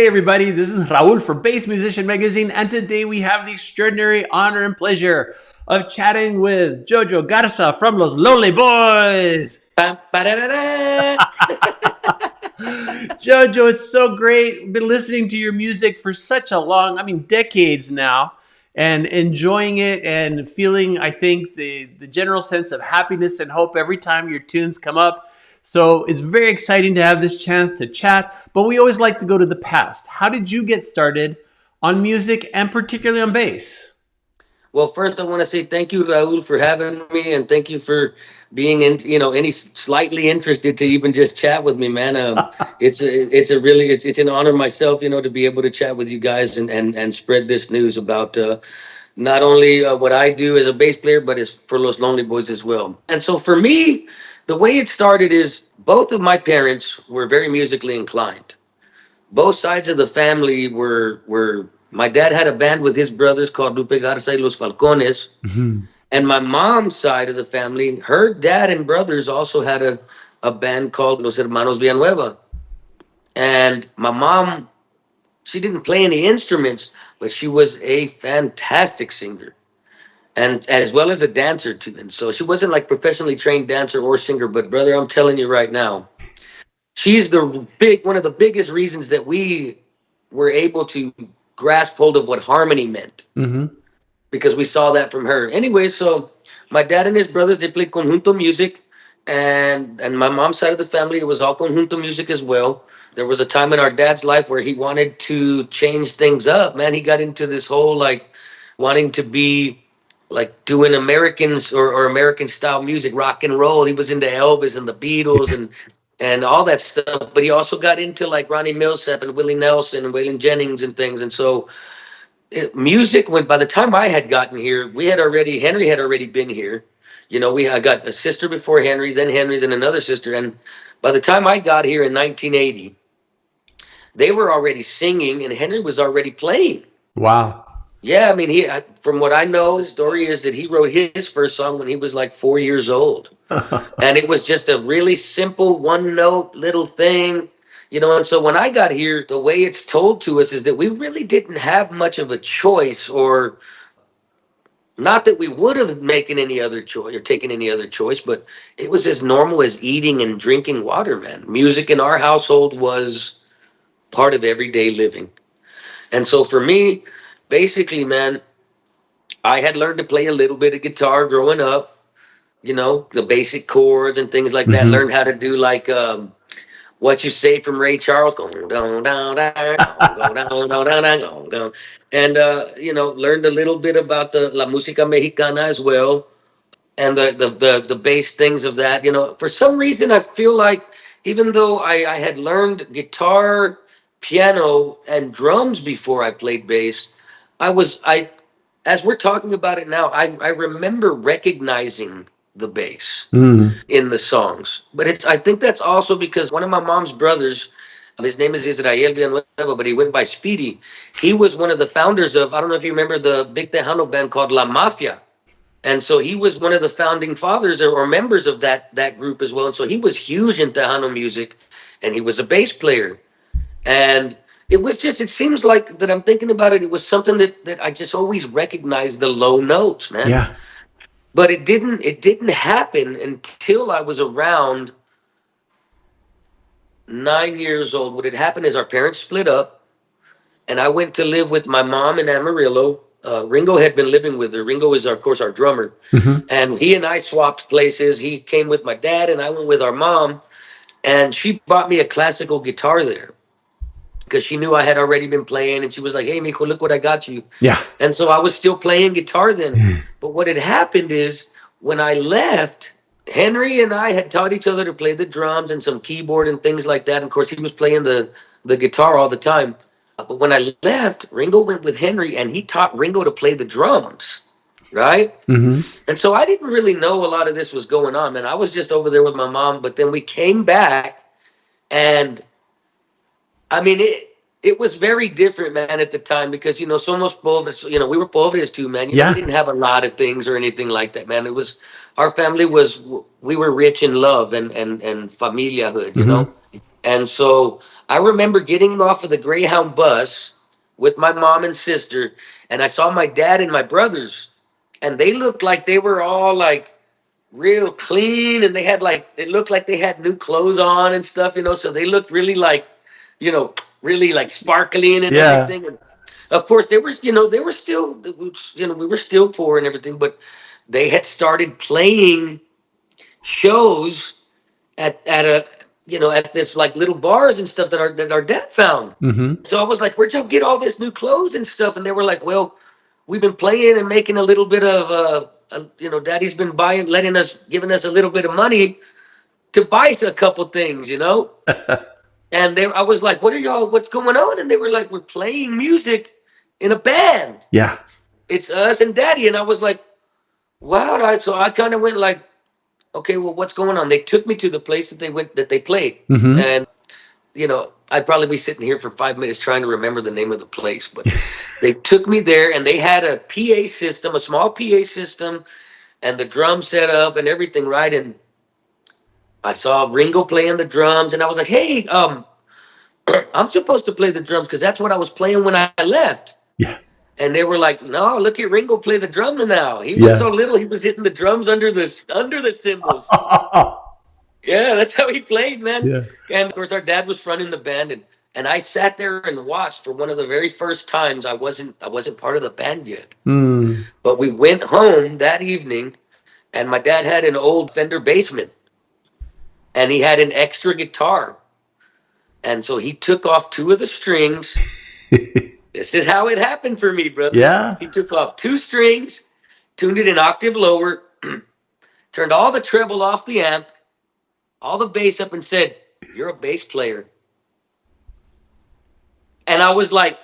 everybody, this is Raul for Bass Musician Magazine, and today we have the extraordinary honor and pleasure of chatting with Jojo Garza from Los Lonely Boys. Jojo, it's so great. I've been listening to your music for such a decades now, and enjoying it and feeling, I think, the general sense of happiness and hope every time your tunes come up. So it's very exciting to have this chance to chat, but we always like to go to the past. How did you get started on music and particularly on bass? Well, first I want to say thank you, Raul, for having me, and thank you for being any slightly interested to even just chat with me, man. It's an honor myself, to be able to chat with you guys and spread this news about not only what I do as a bass player, but as for Los Lonely Boys as well. And so for me, the way it started is both of my parents were very musically inclined. Both sides of the family were my dad had a band with his brothers called Lupe Garza y Los Falcones. Mm-hmm. And my mom's side of the family, her dad and brothers also had a band called Los Hermanos Villanueva. And my mom, she didn't play any instruments, but she was a fantastic singer and as well as a dancer too. And so she wasn't like professionally trained dancer or singer, but brother, I'm telling you right now, she's one of the biggest reasons that we were able to grasp hold of what harmony meant. Mm-hmm. Because we saw that from her. Anyway, so my dad and his brothers, they played conjunto music, and my mom's side of the family, it was all conjunto music as well. There was a time in our dad's life where he wanted to change things up. Man, he got into this whole like wanting to be like doing Americans or American style music, rock and roll. He was into Elvis and the Beatles and all that stuff. But he also got into like Ronnie Milsap and Willie Nelson and Waylon Jennings and things. And so music, when by the time I had gotten here, Henry had already been here. I got a sister before Henry, then another sister. And by the time I got here in 1980, they were already singing and Henry was already playing. Wow. Yeah, I mean, from what I know, the story is that he wrote his first song when he was like 4 years old. And it was just a really simple one note little thing, and so when I got here, the way it's told to us is that we really didn't have much of a choice, or not that we would have taken any other choice, but it was as normal as eating and drinking water, man. Music in our household was part of everyday living. And so for me, basically, man, I had learned to play a little bit of guitar growing up, the basic chords and things like that. Mm-hmm. Learned how to do like What You Say from Ray Charles, going down, down, down, down, down, down, down, down, and learned a little bit about the La Música Mexicana as well, and the bass things of that. For some reason, I feel like even though I had learned guitar, piano, and drums before I played bass, as we're talking about it now, I remember recognizing the bass in the songs. But I think that's also because one of my mom's brothers, his name is Israel Villanueva, but he went by Speedy. He was one of the founders of, I don't know if you remember the big Tejano band called La Mafia. And so he was one of the founding fathers or members of that group as well. And so he was huge in Tejano music, and he was a bass player. And it seems like that I'm thinking about it, it was something that I just always recognized the low notes, man. Yeah. But it didn't happen until I was around 9 years old. What had happened is our parents split up, and I went to live with my mom in Amarillo. Ringo had been living with her. Ringo is, of course, our drummer. Mm-hmm. And he and I swapped places. He came with my dad, and I went with our mom. And she bought me a classical guitar there, because she knew I had already been playing, and she was like, "Hey, mijo, look what I got you." Yeah. And so I was still playing guitar then. But what had happened is when I left, Henry and I had taught each other to play the drums and some keyboard and things like that. And of course, he was playing the guitar all the time. But when I left, Ringo went with Henry, and he taught Ringo to play the drums, right? Mm-hmm. And so I didn't really know a lot of this was going on, man. I was just over there with my mom. But then we came back, and I mean, it was very different, man, at the time, because, somos pobres, we were pobres too, man. We didn't have a lot of things or anything like that, man. Our family we were rich in love and familiahood, Mm-hmm. And so I remember getting off of the Greyhound bus with my mom and sister, and I saw my dad and my brothers, and they looked like they were all like real clean, and they had like, it looked like they had new clothes on and stuff, you know, so they looked really like, you know, really like sparkling and Yeah. everything. And of course, they were, you know, they were still, you know, we were still poor and everything, but they had started playing shows at a, you know, at this like little bars and stuff that our dad found. Mm-hmm. So I was like, "Where'd y'all get all this new clothes and stuff?" And they were like, "Well, we've been playing and making a little bit of, you know, Daddy's been buying, giving us a little bit of money to buy a couple things, you know." And I was like, "What are y'all? What's going on?" And they were like, "We're playing music in a band. Yeah. It's us and Daddy." And I was like, "Wow!" So I kind of went like, "Okay, well, what's going on?" They took me to the place that they played, Mm-hmm. and you know, I'd probably be sitting here for 5 minutes trying to remember the name of the place, but they took me there and they had a PA system, a small PA system, and the drum set up and everything, right? And I saw Ringo playing the drums, and I was like, "Hey, I'm supposed to play the drums because that's what I was playing when I left." Yeah. And they were like, "No, look at Ringo play the drums now. He was so Yeah. little, he was hitting the drums under the cymbals." Yeah, that's how he played, man. Yeah. And of course, our dad was fronting the band, and I sat there and watched for one of the very first times. I wasn't part of the band yet, Mm. but we went home that evening, and my dad had an old Fender Bassman, and he had an extra guitar, and so he took off two of the strings. This is how it happened for me, brother. Yeah. He took off two strings, tuned it an octave lower, turned all the treble off the amp, all the bass up, and said, "You're a bass player." And I was like,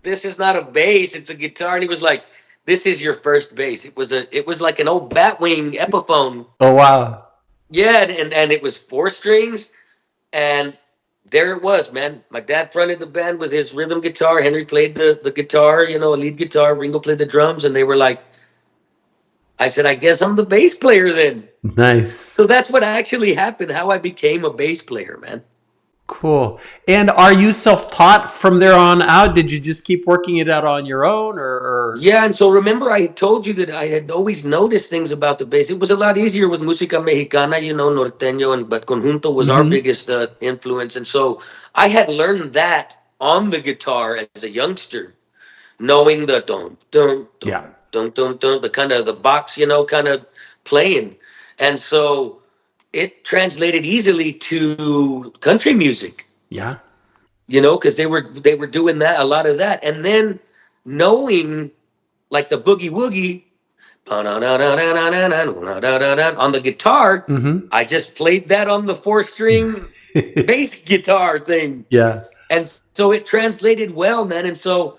"This is not a bass, it's a guitar." And he was like, "This is your first bass." It was like an old Batwing Epiphone. Oh wow. Yeah, and it was four strings, and there it was, man. My dad fronted the band with his rhythm guitar. Henry played the guitar, you know, a lead guitar. Ringo played the drums, and they were like, I said, "I guess I'm the bass player then." Nice. So that's what actually happened, how I became a bass player, man. Cool. And are you self-taught from there on out? Did you just keep working it out on your own, or? Yeah, and so remember I told you that I had always noticed things about the bass. It was a lot easier with música mexicana, you know, norteño, but conjunto was our Mm-hmm. biggest influence. And so I had learned that on the guitar as a youngster, knowing the dun dun Yeah. dun dun dun dun, the kind of the box, you know, kind of playing. And so it translated easily to country music, Yeah. you know, because they were doing that, a lot of that. And then knowing like the boogie woogie on the guitar, Mm-hmm. I just played that on the four string bass guitar thing. Yeah. And so it translated well, man. And so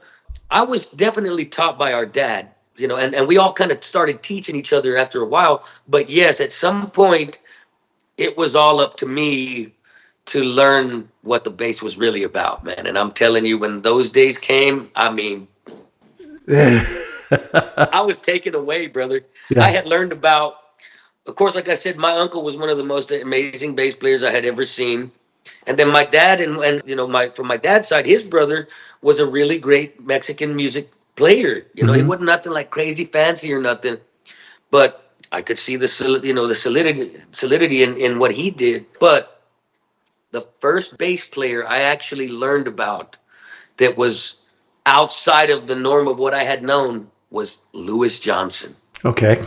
I was definitely taught by our dad, you know, and we all kind of started teaching each other after a while. But yes, at some point, it was all up to me to learn what the bass was really about, man. And I'm telling you, when those days came, I mean, I was taken away, brother. I Yeah. had learned about, of course, like I said, my uncle was one of the most amazing bass players I had ever seen. And then my dad and you know, from my dad's side, his brother was a really great Mexican music player. You know, he Mm-hmm. wasn't nothing like crazy fancy or nothing, but I could see you know, the solidity in what he did. But the first bass player I actually learned about that was outside of the norm of what I had known was Louis Johnson. Okay.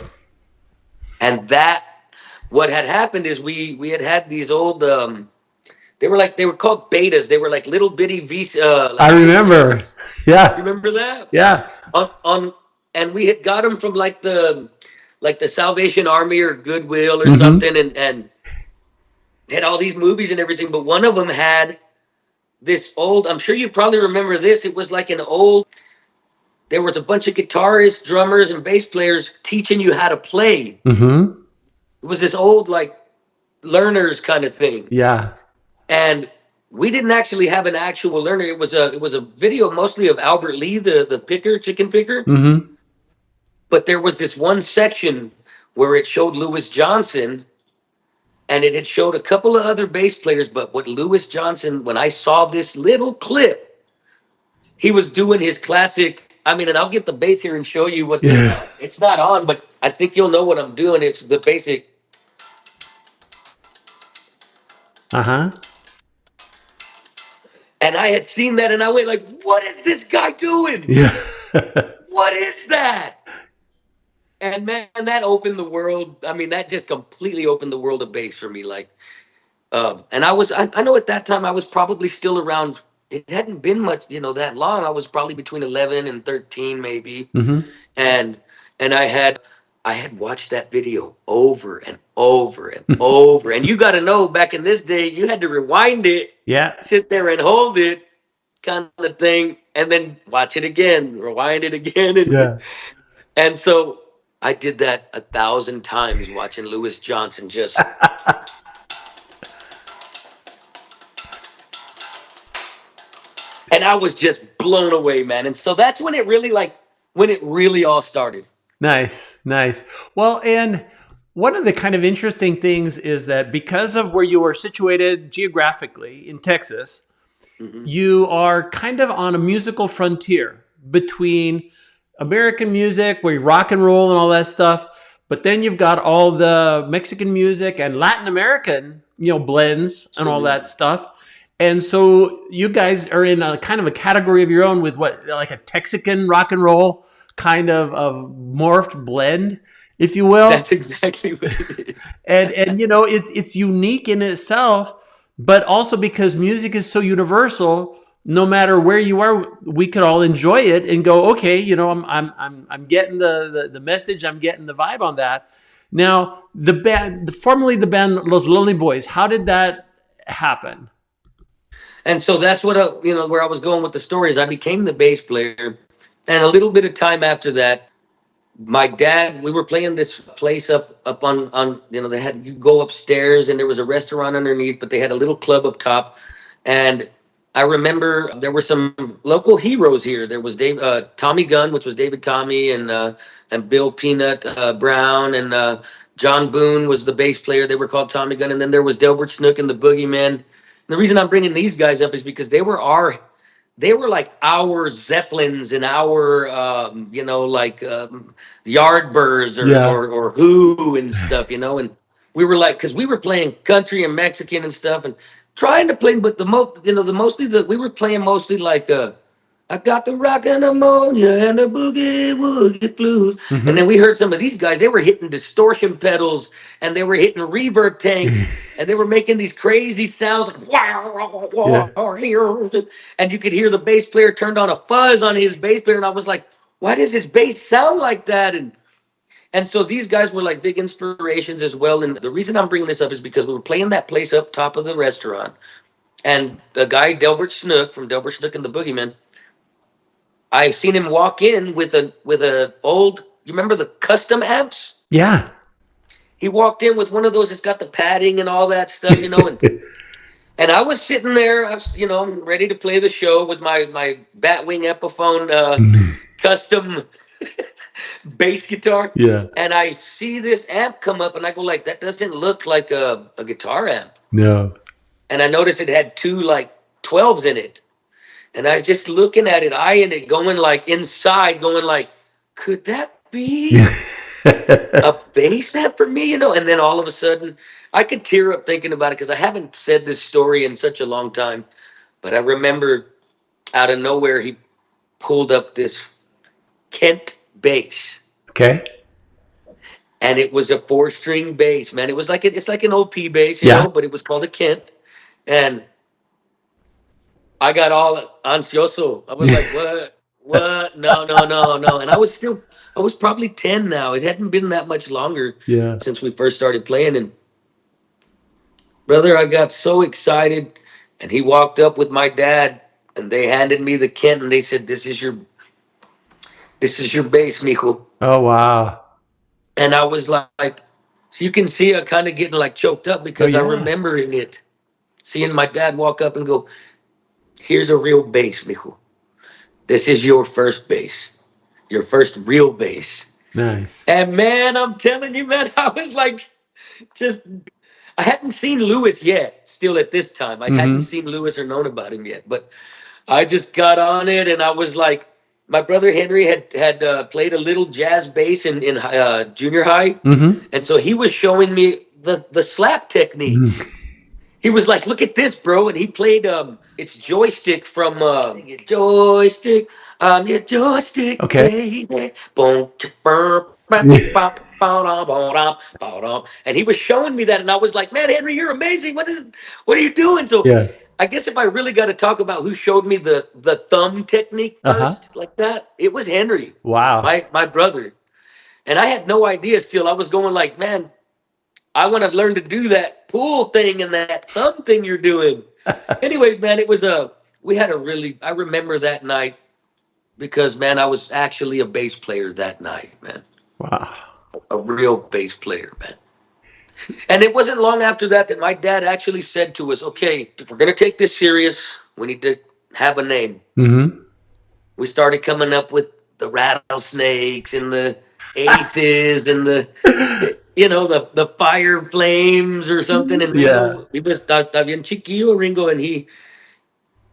And that, what had happened is we had these old they were called betas. They were like little bitty I like remember. VCRs. You Yeah. remember that? Yeah. On And we had got them from like the Salvation Army or Goodwill or Mm-hmm. something, and had all these movies and everything. But one of them had this old. I'm sure you probably remember this. It was like an old. There was a bunch of guitarists, drummers, and bass players teaching you how to play. Mm-hmm. It was this old like learners kind of thing, Yeah. and we didn't actually have an actual learner. It was a video mostly of Albert Lee, the picker, chicken picker. Mm-hmm. But there was this one section where it showed Louis Johnson, and it had showed a couple of other bass players. But what Louis Johnson, when I saw this little clip, he was doing his classic. I mean, and I'll get the bass here and show you what the. Yeah. It's not on, but I think you'll know what I'm doing. It's the basic. Uh-huh. And I had seen that, and I went like, "What is this guy doing? Yeah. What is that?" And man, that opened the world. I mean, that just completely opened the world of bass for me. Like, and I know at that time I was probably still around. It hadn't been much, that long. I was probably between 11 and 13, maybe. Mm-hmm. And I had watched that video over and over and over. And you got to know, back in this day, you had to rewind it, Yeah. sit there and hold it, kind of thing, and then watch it again, rewind it again, Yeah. and so I did that 1,000 times watching Louis Johnson just. And I was just blown away, man. And so that's when it really all started. Nice, nice. Well, and one of the kind of interesting things is that because of where you are situated geographically in Texas, Hmm. you are kind of on a musical frontier between American music, where you rock and roll and all that stuff, but then you've got all the Mexican music and Latin American, blends and all that Absolutely. stuff. And so you guys are in a kind of a category of your own with what, like a Texican rock and roll kind of morphed blend, if you will. That's exactly what it is. And it's unique in itself, but also because music is so universal, no matter where you are, we could all enjoy it and go, okay, I'm getting the message, I'm getting the vibe on that. Now, the band, formerly the band Los Lonely Boys, how did that happen? And so that's where I was going with the story is I became the bass player. And a little bit of time after that, my dad, we were playing this place up on they had you go upstairs and there was a restaurant underneath, but they had a little club up top. And I remember there were some local heroes here. There was Tommy Gunn, which was David Tommy, and Bill Peanut Brown, and John Boone was the bass player. They were called Tommy Gunn, and then there was Delbert Snook and the Boogeymen. And the reason I'm bringing these guys up is because they were like our Zeppelins and our, like Yardbirds Yeah. or Who and stuff. And we were like, because we were playing country and Mexican and stuff and trying to play, but we were playing mostly like, I got the rock and ammonia and the boogie woogie blues. And then Hmm. we heard some of these guys, they were hitting distortion pedals and they were hitting reverb tanks and they were making these crazy sounds like wow, Yeah. wow, wow, and you could hear the bass player turned on a fuzz on his bass player. And I was like, why does his bass sound like that? And so these guys were like big inspirations as well. And the reason I'm bringing this up is because we were playing that place up top of the restaurant. And the guy, Delbert Snook from Delbert Snook and the Boogeyman, I seen him walk in with a old. You remember the custom amps? Yeah. He walked in with one of those that's got the padding and all that stuff. And I was sitting there, I'm ready to play the show with my Batwing Epiphone custom bass guitar. Yeah. And I see this amp come up, and I go like, that doesn't look like a guitar amp. No. And I noticed it had two like 12s in it. And I was just looking at it, eyeing it, going like inside, going like, could that be a bass amp for me? And then all of a sudden, I could tear up thinking about it because I haven't said this story in such a long time. But I remember out of nowhere, he pulled up this Kent bass. Okay. And it was a 4-string bass, man. It was like it's like an OP bass, Yeah. but it was called a Kent. And I got all ansioso. I was like, what? What? No, no, no, no. And I was probably 10 now. It hadn't been that much longer Yeah. since we first started playing. And brother, I got so excited. And he walked up with my dad and they handed me the Kent and they said, this is your bass, mijo. Oh wow. And I was like, so you can see I kind of getting like choked up Oh because I'm yeah. remembering it. Seeing my dad walk up and go, here's a real bass, mijo. This is your first bass, your first real bass. Nice. And man, I'm telling you, man, I was like, just, I hadn't seen Lewis yet. Still at this time, I hadn't Mm-hmm. seen Lewis or known about him yet. But I just got on it, and I was like, my brother Henry had played a little jazz bass in junior high, Mm-hmm. and so he was showing me the slap technique. He was like, "Look at this, bro!" And he played it's joystick from joystick. I'm your joystick, Okay. baby. Boom, burr, and he was showing me that, and I was like, "Man, Henry, you're amazing. What are you doing?" So, Yeah. I guess if I really got to talk about who showed me the thumb technique Uh-huh. first, like that, it was Henry, Wow. my brother, and I had no idea. Still, I was going like, "Man, I want to learn to do that pull thing and that thumb thing you're doing." Anyways, man, it was we had a really, I remember that night because, man, I was actually a bass player that night, man. Wow. A real bass player, man. And it wasn't long after that that my dad actually said to us, "Okay, if we're going to take this serious, we need to have a name." Mm-hmm. We started coming up with the rattlesnakes and the aces and the fire flames or something. And Yeah. Ringo, we was está bien chiquillo, Ringo, and he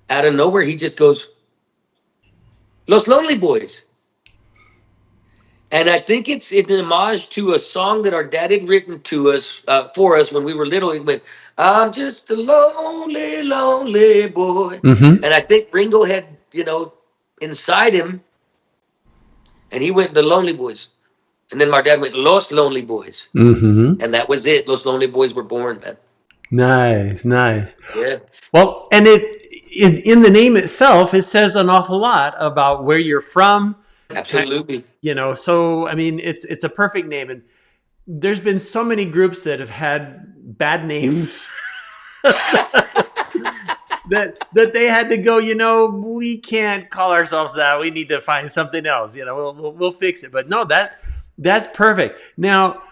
out of nowhere he just goes, "Los Lonely Boys." And I think it's in homage to a song that our dad had written to us for us when we were little. He went, "I'm just a lonely, lonely boy," Mm-hmm. and I think Ringo had inside him, and he went, "The Lonely Boys." And then my dad went, "Los Lonely Boys." Mm-hmm. And that was it. Los Lonely Boys were born, man. Nice, nice. Yeah, Well, and in the name itself, it says an awful lot about where you're from. absolutely. So I mean, it's a perfect name, and there's been so many groups that have had bad names that they had to go. We can't call ourselves that. We need to find something else. We'll fix it. But no, that's perfect. Now,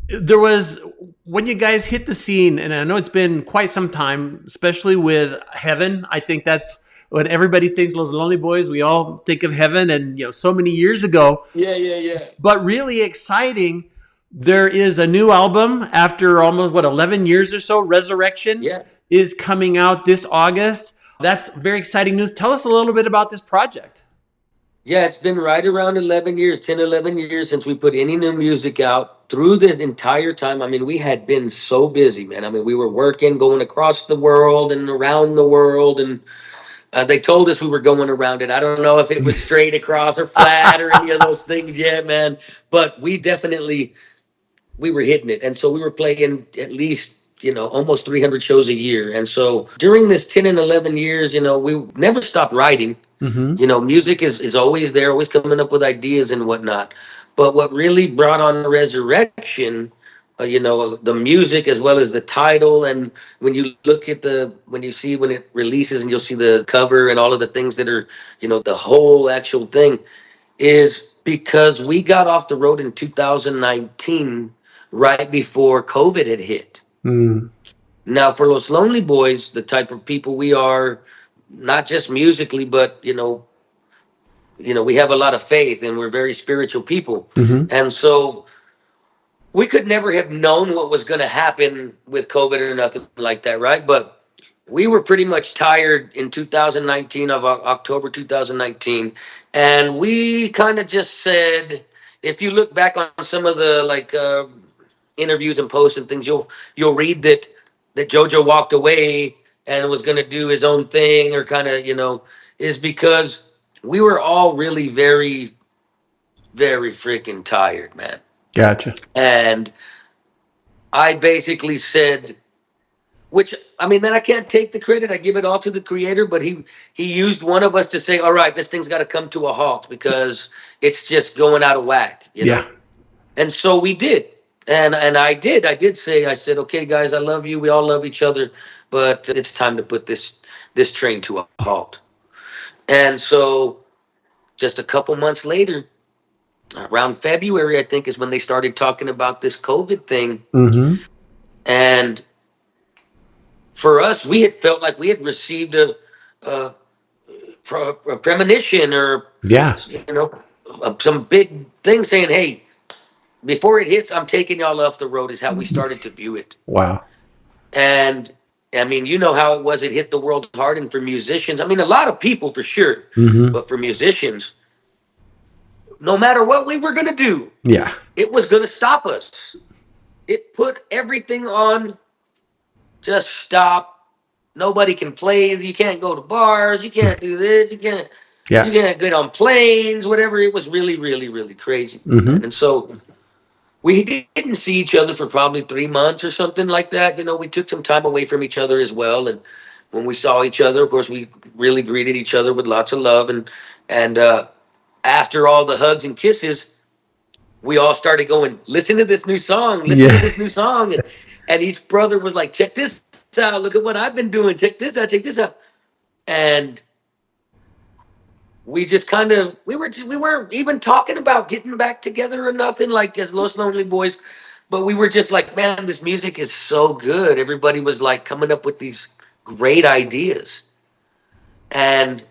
there was when you guys hit the scene, and I know it's been quite some time, especially with Heaven. I think that's when everybody thinks Los Lonely Boys. We all think of Heaven, and so many years ago. Yeah, yeah, yeah. But really exciting. There is a new album after almost 11 years or so. Resurrection Yeah. is coming out this August. That's very exciting news. Tell us a little bit about this project. Yeah, it's been right around 11 years, 10, 11 years since we put any new music out. Through the entire time, I mean, we had been so busy, man. I mean, we were working, going across the world and around the world, and they told us we were going around it. I don't know if it was straight across or flat or any of those things yet, man. But we were hitting it, and so we were playing at least almost 300 shows a year. And so during this 10 and 11 years, we never stopped writing. Mm-hmm. Music is always there, always coming up with ideas and whatnot. But what really brought on Resurrection, the music as well as the title, and when you look at when it releases and you'll see the cover and all of the things that are, the whole actual thing, is because we got off the road in 2019, right before COVID had hit. Mm. Now, for Los Lonely Boys, the type of people we are, not just musically, but we have a lot of faith and we're very spiritual people. Mm-hmm. And so we could never have known what was going to happen with COVID or nothing like that, right? But we were pretty much tired in 2019 of October 2019, and we kind of just said, if you look back on some of the interviews and posts and things, you'll read that Jojo walked away and was going to do his own thing, or kind of is because we were all really very, very freaking tired, man. Gotcha. And I basically said, which, I mean, man, I can't take the credit. I give it all to the creator, but he used one of us to say, "All right, this thing's got to come to a halt because it's just going out of whack," Yeah. And so we did. And I did say, I said, "Okay, guys, I love you. We all love each other, but it's time to put this train to a halt." And so just a couple months later, around February, I think, is when they started talking about this COVID thing. Mm-hmm. And for us, we had felt like we had received a premonition, or Yeah. some big thing saying, "Hey, before it hits, I'm taking y'all off the road," is how we started to view it. Wow. And I mean, you know how it was. It hit the world hard, and for musicians, I mean, a lot of people for sure, Mm-hmm. but for musicians, no matter what we were going to do, Yeah. it was going to stop us. It put everything on just stop. Nobody can play. You can't go to bars. You can't do this. You Yeah. can't get on planes. Whatever. It was really, really, really crazy, man. Mm-hmm. And so we didn't see each other for probably 3 months or something like that. You know, we took some time away from each other as well. And when we saw each other, of course, we really greeted each other with lots of love. And after all the hugs and kisses, we all started going, listen to this new song, listen to Yeah. this new song. And each brother was like, check this out. Look at what I've been doing. Check this out. Check this out. And we just kind of, we weren't even talking about getting back together or nothing like as Los Lonely Boys. But we were just like, man, this music is so good. Everybody was like coming up with these great ideas. And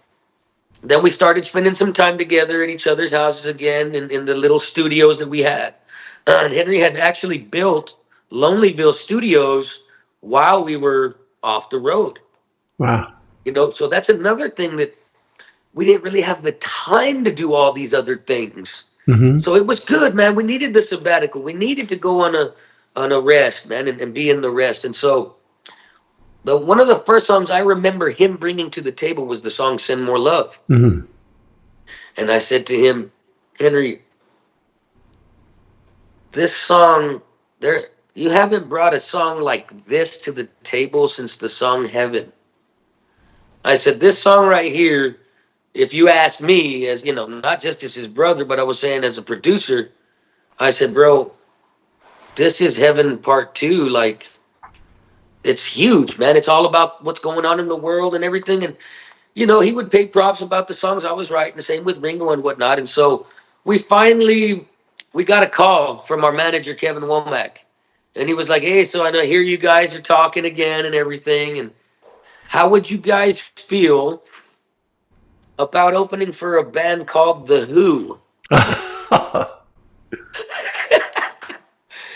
then we started spending some time together at each other's houses again in the little studios that we had. And Henry had actually built Lonelyville Studios while we were off the road. Wow. You know, so that's another thing that we didn't really have the time to do all these other things. Mm-hmm. So it was good, man. We needed the sabbatical. We needed to go on a rest, man, and be in the rest. And so one of the first songs I remember him bringing to the table was the song "Send More Love." Mm-hmm. And I said to him, Henry, this song, there, you haven't brought a song like this to the table since the song Heaven. I said, this song right here, if you ask me, as you know, not just as his brother, but I was saying as a producer, I said, bro, this is Heaven Part 2. Like, it's huge, man. It's all about what's going on in the world and everything. And, you know, he would pay props about the songs I was writing, the same with Ringo and whatnot. And so we finally, we got a call from our manager, Kevin Womack. And he was like, hey, so I know hear you guys are talking again and everything. And how would you guys feel about opening for a band called The Who?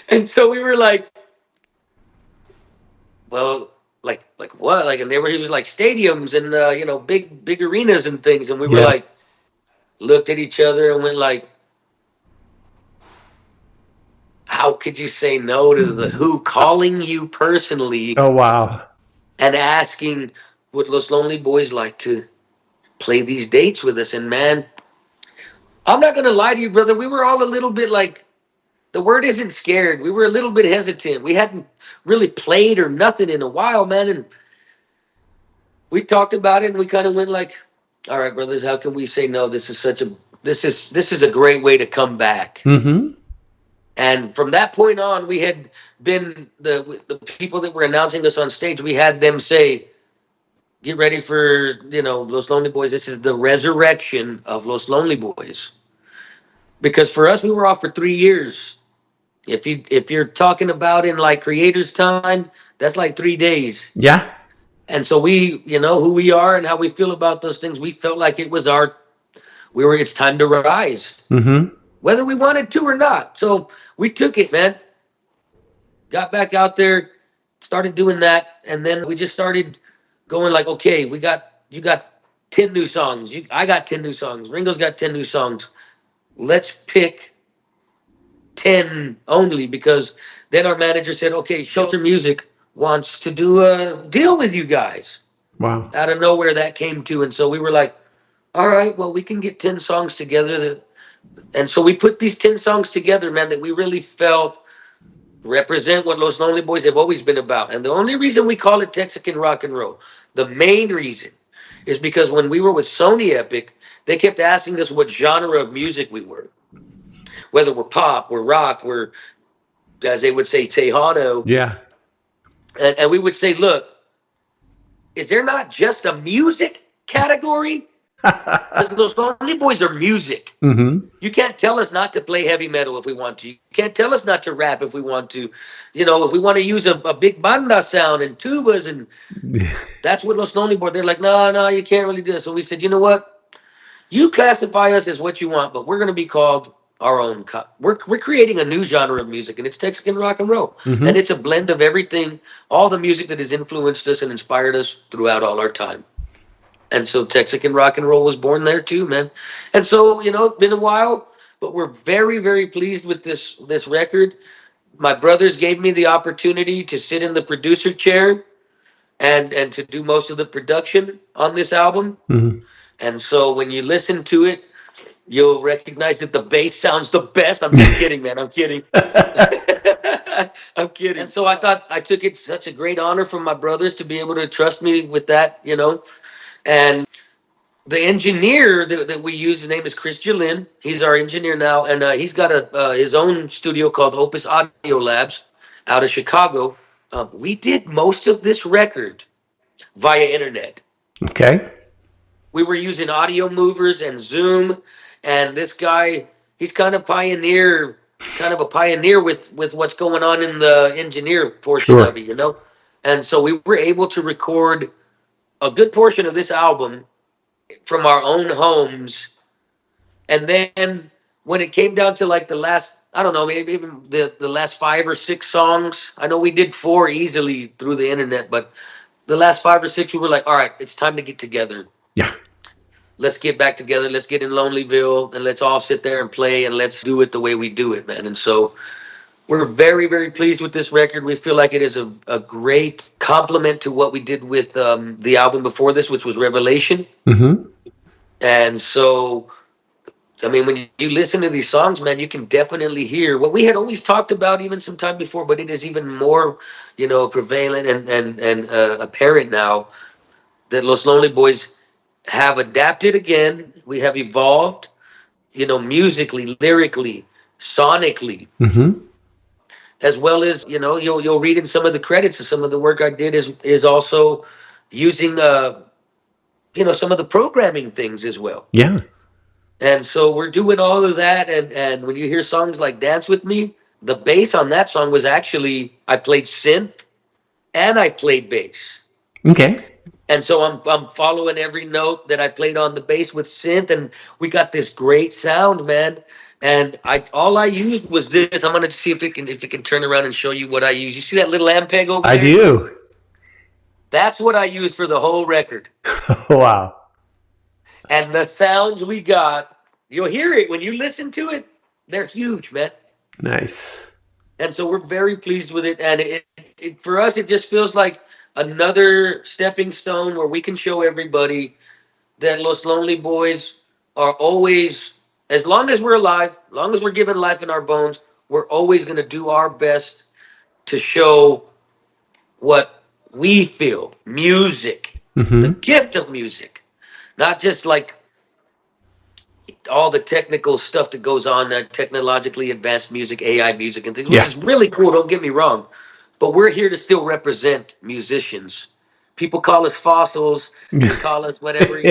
And so we were like, well, like what? Like, and he was like stadiums and, you know, big arenas and things. And we were Yeah. like, looked at each other and went like, how could you say no to The Who calling you personally Oh, wow. and asking, would Los Lonely Boys like to play these dates with us? And man, I'm not going to lie to you, brother. We were all a little bit like, the word isn't scared. We were a little bit hesitant. We hadn't really played or nothing in a while, man. And we talked about it and we kind of went like, all right, brothers, how can we say no? This is a great way to come back. Mm-hmm. And from that point on, we had been the people that were announcing us on stage. We had them say, "Get ready for Los Lonely Boys. This is the resurrection of Los Lonely Boys." Because for us, we were off for 3 years. If you're talking about in like creators' time, that's like 3 days. Yeah. And so we, who we are and how we feel about those things. We felt like it was it's time to rise, Mm-hmm. whether we wanted to or not. So we took it, man. Got back out there, started doing that, and then we just started going like, okay, you got 10 new songs. I got 10 new songs. Ringo's got 10 new songs. Let's pick 10 only, because then our manager said, okay, Shelter Music wants to do a deal with you guys. Wow. Out of nowhere that came to, and so we were like, all right, well, we can get 10 songs together. And so we put these 10 songs together, man, that we really felt represent what Los Lonely Boys have always been about. And the only reason we call it Texican rock and roll, the main reason, is because when we were with Sony Epic, they kept asking us what genre of music we were. Whether we're pop, we're rock, we're, as they would say, Tejano. Yeah. And we would say, look, is there not just a music category? Because Los Lonely Boys are music. Mm-hmm. You can't tell us not to play heavy metal if we want to. You can't tell us not to rap if we want to. If we want to use a big banda sound and tubas, and that's what Los Lonely Boys. They're like, no, you can't really do this. So we said, you know what? You classify us as what you want, but we're going to be called our own. We're creating a new genre of music, and it's Texican rock and roll, and Mm-hmm. it's a blend of everything, all the music that has influenced us and inspired us throughout all our time. And so Texican rock and roll was born there too, man. And so it's been a while, but we're very, very pleased with this record. My brothers gave me the opportunity to sit in the producer chair and to do most of the production on this album. Mm-hmm. And so when you listen to it, you'll recognize that the bass sounds the best. I'm just kidding, man. I'm kidding. I'm kidding. And so I thought I took it such a great honor from my brothers to be able to trust me with that. And the engineer that we use, his name is Chris Jolin. He's our engineer now, and he's got his own studio called Opus Audio Labs out of Chicago. We did most of this record via internet. Okay. We were using audio movers and Zoom, and this guy, he's kind of a pioneer with what's going on in the engineer portion of Sure. it. And so we were able to record a good portion of this album from our own homes. And then when it came down to like the last, I don't know, maybe even the last 5 or 6 songs, I know we did 4 easily through the internet, but the last 5 or 6, we were like, all right, it's time to get together. Yeah. Let's get back together. Let's get in Lonelyville and let's all sit there and play and let's do it the way we do it, man. And so we're very, very pleased with this record. We feel like it is a great compliment to what we did with the album before this, which was Revelation. Mm-hmm. And so, I mean, when you listen to these songs, man, you can definitely hear what we had always talked about even some time before, but it is even more, prevalent and apparent now that Los Lonely Boys have adapted again. We have evolved, musically, lyrically, sonically, Mm-hmm. as well as you'll read in some of the credits of some of the work I did is also using some of the programming things as well. Yeah. And so we're doing all of that, and when you hear songs like Dance With Me, the bass on that song was actually I played synth and I played bass. Okay. And so I'm following every note that I played on the bass with synth, and we got this great sound, man. And all I used was this. I'm gonna see if it can turn around and show you what I use. You see that little Ampeg over I there? do. That's what I used for the whole record. Wow. And the sounds we got, you'll hear it when you listen to it. They're huge, man. Nice. And so we're very pleased with it. And for us, it just feels like another stepping stone where we can show everybody that Los Lonely Boys are always, as long as we're alive, as long as we're given life in our bones, we're always going to do our best to show what we feel, music, the Mm-hmm. gift of music, not just like all the technical stuff that goes on, technologically advanced music, AI music and things, which Yeah. is really cool, don't get me wrong. But we're here to still represent musicians. People call us fossils, they call us whatever,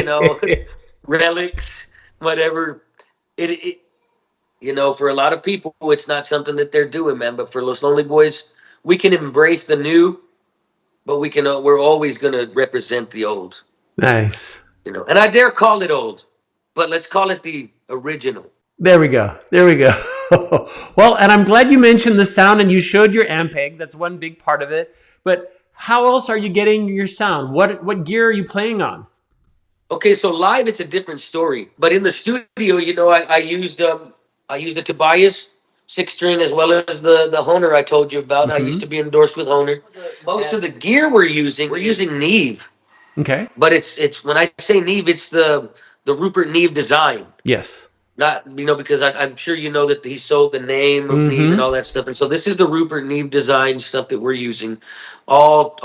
relics, whatever. For a lot of people, it's not something that they're doing, man. But for Los Lonely Boys, we can embrace the new, but we're always going to represent the old. Nice. And I dare call it old, but let's call it the original. There we go. There we go. Well, and I'm glad you mentioned the sound and you showed your Ampeg. That's one big part of it. But how else are you getting your sound? What gear are you playing on? Okay, so live it's a different story, but in the studio, I used a Tobias 6 string as well as the Honer I told you about. I used Mm-hmm. to be endorsed with Honer. Most of the gear we're using Neve, Okay. but it's when I say Neve, it's the Rupert Neve design. Yes. Not because I'm sure you know that he sold the name of Neve and Mm-hmm. all that stuff, and so this is the Rupert Neve design stuff that we're using, all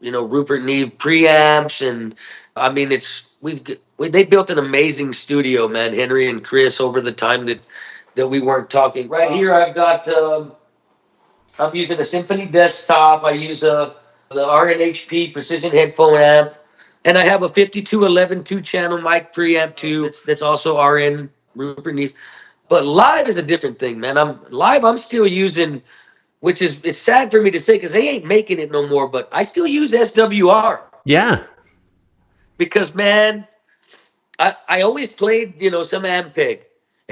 Rupert Neve preamps, and I mean they built an amazing studio, man. Henry and Chris over the time that we weren't talking. Right here, I've got I'm using a Symphony desktop. I use the RNHP precision headphone amp. And I have a 5211 two-channel mic preamp too. That's also RN Rupert Neve. But live is a different thing, man. I'm still using, which is it's sad for me to say because they ain't making it no more. But I still use SWR Yeah. because, man, I always played some Ampeg,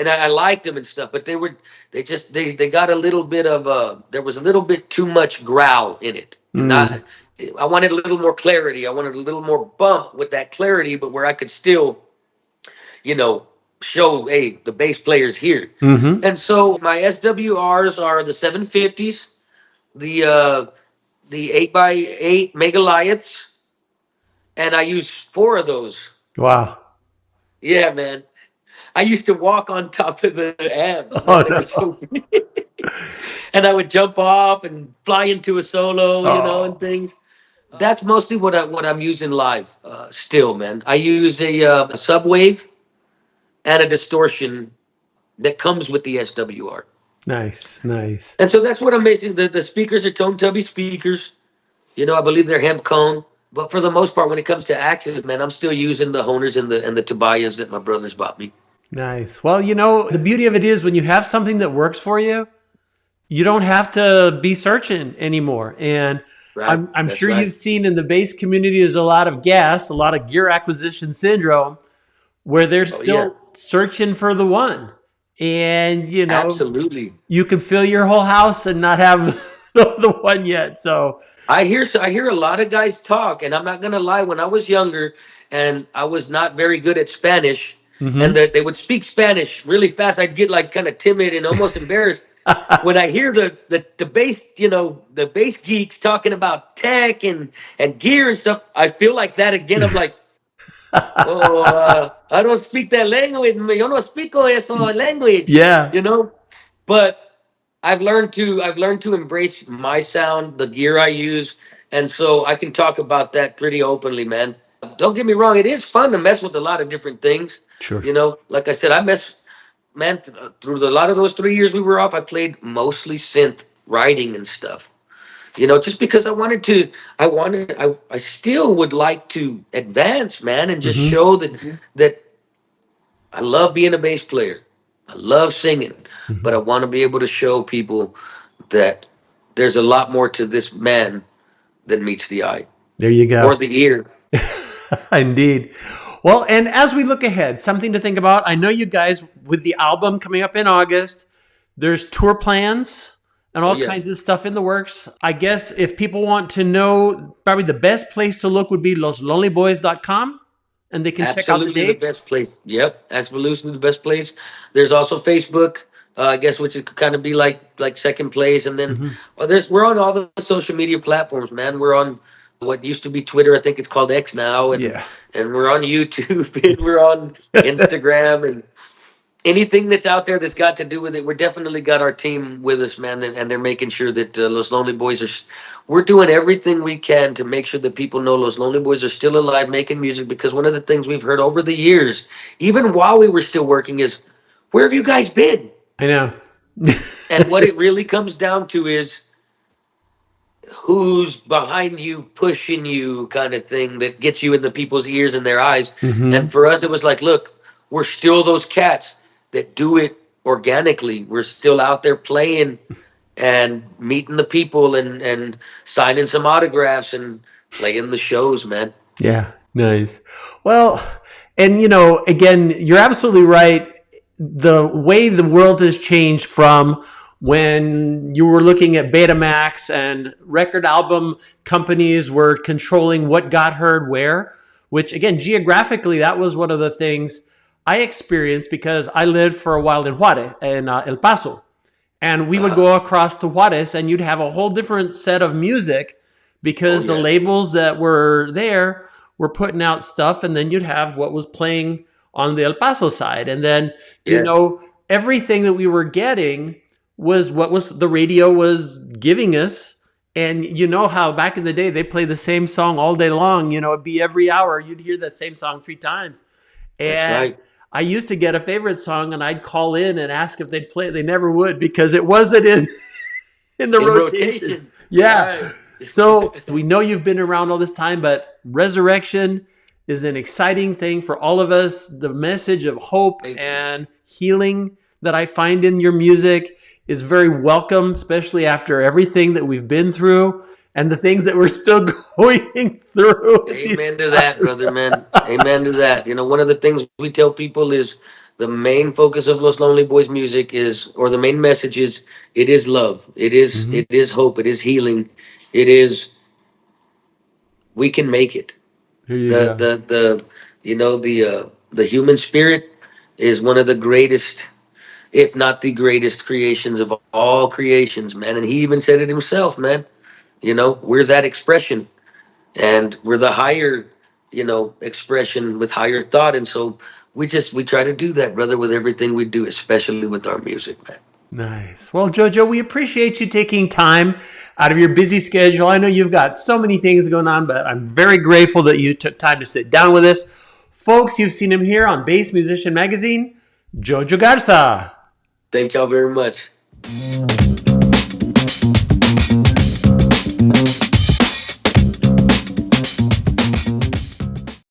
and I liked them and stuff, but they got a little bit of there was a little bit too much growl in it. Mm. I wanted a little more clarity. I wanted a little more bump with that clarity, but where I could still, you know, show, hey, the bass player's here. Mm-hmm. And so my SWRs are the 750s, the 8x8 Megalites, and I use four of those. Wow. Yeah, man. I used to walk on top of the amps, Oh man. They were no. so and I would jump off and fly into a solo, and Oh. things. That's mostly what I'm using live still, man. I use a subwave and a distortion that comes with the SWR. Nice. Nice. And so that's what I'm basing. The speakers are Tone Tubby speakers. I believe they're hemp cone. But for the most part, when it comes to axes, man, I'm still using the Honers and the Tobias that my brothers bought me. Nice. Well, the beauty of it is when you have something that works for you, you don't have to be searching anymore. And Right. I'm That's sure right. you've seen in the bass community there's a lot of gas, a lot of gear acquisition syndrome, where they're Oh yeah. still searching for the one. And Absolutely. you can fill your whole house and not have the one yet. So I hear a lot of guys talk, and I'm not gonna lie. When I was younger, and I was not very good at Spanish, and mhm. they would speak Spanish really fast, I'd get like kind of timid and almost embarrassed. When I hear the bass, the bass geeks talking about tech and gear and stuff, I feel like that again. I'm like, oh, I don't speak that language. Yo no explico eso language, Yeah. you know. But I've learned to embrace my sound, the gear I use, and so I can talk about that pretty openly, man. Don't get me wrong; it is fun to mess with a lot of different things. Sure. Like I said, I mess, man, through a lot of those 3 years we were off. I played mostly synth writing and stuff. Just because I still would like to advance, man, and just hmm show that I love being a bass player. I love singing, but I hmm want to be able to show people that there's a lot more to this man than meets the eye There you or go. the ear. Indeed. Well, and as we look ahead, something to think about. I know you guys, with the album coming up in August, there's tour plans and Oh all yeah, kinds of stuff in the works. I guess if people want to know, probably the best place to look would be loslonelyboys.com, and they can check out the absolutely the dates. best place. Yep, absolutely the best place. There's also Facebook, I guess, which could kind of be like second place, and then hmm we're on all the social media platforms, man. We're on what used to be Twitter. I think it's called X now, and Yeah. and we're on YouTube, and we're on Instagram, and anything that's out there that's got to do with it. We're definitely got our team with us, man, and they're making sure that Los Lonely Boys are. We're doing everything we can to make sure that people know Los Lonely Boys are still alive, making music. Because one of the things we've heard over the years, even while we were still working, is, "Where have you guys been?" I know. And what it really comes down to is who's behind you, pushing you, kind of thing that gets you in the people's ears and their eyes. And hmm for us, it was like, look, we're still those cats that do it organically. We're still out there playing and meeting the people and signing some autographs and playing the shows, man. Yeah, nice. Well, and again, you're absolutely right. The way the world has changed from when you were looking at Betamax and record album companies were controlling what got heard where, which again, geographically, that was one of the things I experienced because I lived for a while in Juarez, in El Paso. And we would Uh, go across to Juarez and you'd have a whole different set of music oh because the yeah, labels that were there were putting out stuff. And then you'd have what was playing on the El Paso side. And then, yeah, everything that we were getting was what was the radio was giving us. And you know how back in the day they play the same song all day long, it'd be every hour. You'd hear that same song 3 times. that's And right. I used to get a favorite song and I'd call in and ask if they'd play it. They never would because it wasn't in the In rotation. rotation, Yeah. right? So we know you've been around all this time, but resurrection is an exciting thing for all of us. The message of hope Thank you. and healing that I find in your music is very welcome, especially after everything that we've been through and the things that we're still going through at these Amen to that, times. brother, man. Amen to that. One of the things we tell people is the main focus of Los Lonely Boys music is, or the main message is, it is love. Mm-hmm. It is hope. It is healing. It is, we can make it. There you The go. the the the human spirit is one of the greatest, if not the greatest creations of all creations, man. And he even said it himself, man. We're that expression, and we're the higher, expression with higher thought. And so we try to do that, brother, with everything we do, especially with our music, man. Nice. Well, Jojo, we appreciate you taking time out of your busy schedule. I know you've got so many things going on, but I'm very grateful that you took time to sit down with us. Folks, you've seen him here on Bass Musician Magazine, Jojo Garza. Thank y'all very much.